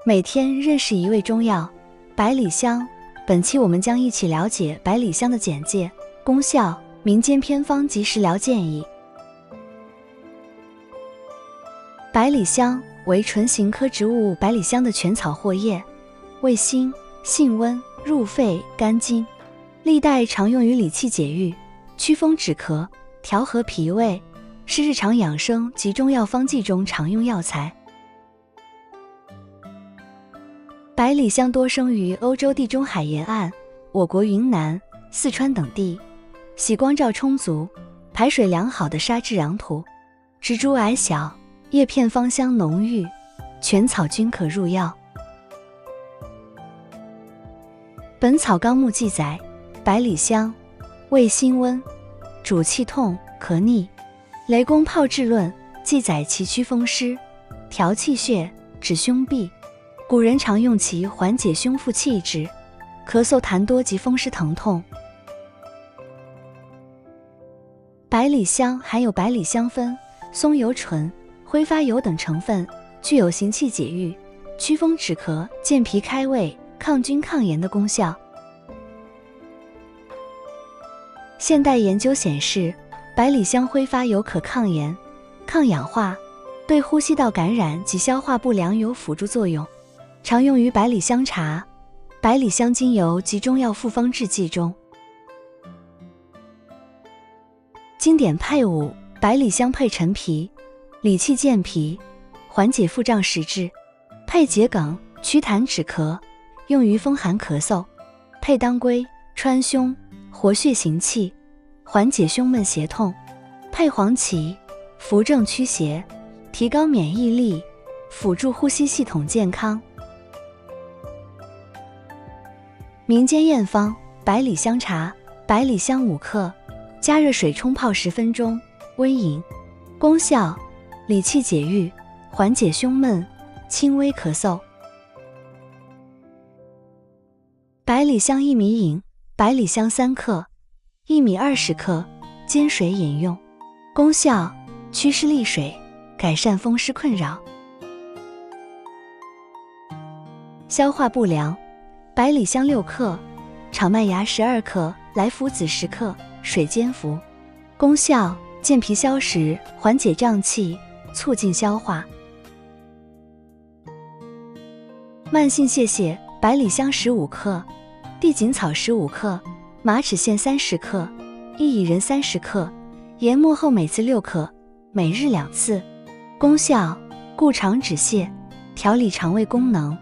每天认识一味中药，百里香。本期我们将一起了解百里香的简介、功效、民间偏方及食疗建议。百里香为唇形科植物百里香的全草货叶，味辛，性温，入肺、肝经，历代常用于理气解郁、祛风止咳、调和脾胃，是日常养生及中药方剂中常用药材。百里香多生于欧洲地中海沿岸，我国云南、四川等地，喜光照充足、排水良好的沙质壤土，植株矮小，叶片芳香浓郁，全草均可入药。本草纲目记载，百里香味辛温，主气痛、咳逆。雷公炮制论记载其祛风湿、调气血、止胸痹。古人常用其缓解胸腹气滞、咳嗽痰多及风湿疼痛。百里香含有百里香酚、松油醇、挥发油等成分，具有行气解郁、祛风止咳、健脾开胃、抗菌抗炎的功效。现代研究显示，百里香挥发油可抗炎、抗氧化，对呼吸道感染及消化不良有辅助作用。常用于百里香茶、百里香精油及中药复方制剂中。经典配伍：百里香配陈皮，理气健脾，缓解腹胀实滞；配桔梗，祛痰止咳，用于风寒咳嗽；配当归，川芎，活血行气，缓解胸闷胁痛；配黄芪，扶正驱邪，提高免疫力，辅助呼吸系统健康。民间验方：百里香茶，百里香5克，加热水冲泡10分钟，温饮。功效：理气解郁，缓解胸闷，轻微咳嗽。百里香薏米饮：百里香3克，薏米20克，煎水饮用。功效：祛湿利水，改善风湿困扰。消化不良：百里香6克，炒麦芽12克，莱菔子10克，水煎服。功效：健脾消食，缓解胀气，促进消化。慢性泄泻：百里香15克，地锦草15克，马齿苋30克，薏苡仁30克，研末后每次6克，每日2次。功效：固肠止泻，调理肠胃功能。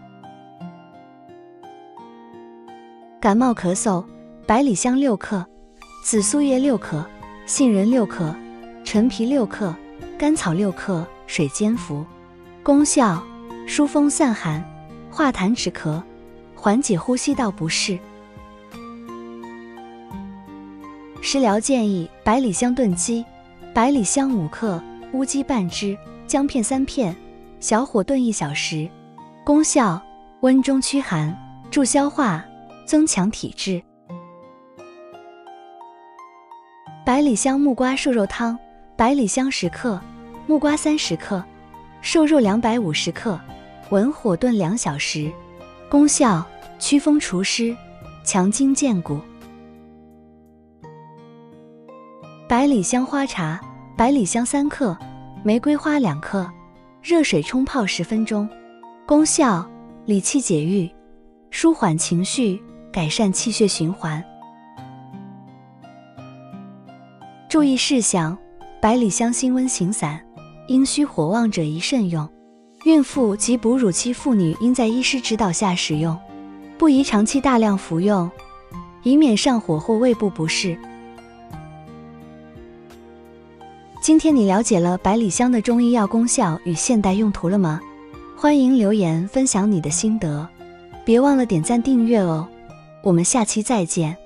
感冒咳嗽：百里香6克，紫苏叶6克，杏仁6克，陈皮6克，甘草6克，水煎服。功效：疏风散寒，化痰止咳，缓解呼吸道不适。食疗建议：百里香炖鸡，百里香5克，乌鸡半只，姜片3片，小火炖1小时。功效：温中驱寒，助消化，增强体质。百里香木瓜瘦肉汤：百里香10克，木瓜30克，瘦肉250克，文火炖2小时。功效：祛风除湿，强筋健骨。百里香花茶：百里香3克，玫瑰花2克，热水冲泡10分钟。功效：理气解郁，舒缓情绪，改善气血循环。注意事项：百里香辛温行散，阴虚火旺者宜慎用。孕妇及哺乳期妇女应在医师指导下使用，不宜长期大量服用，以免上火或胃部不适。今天你了解了百里香的中医药功效与现代用途了吗？欢迎留言分享你的心得，别忘了点赞订阅哦。我们下期再见。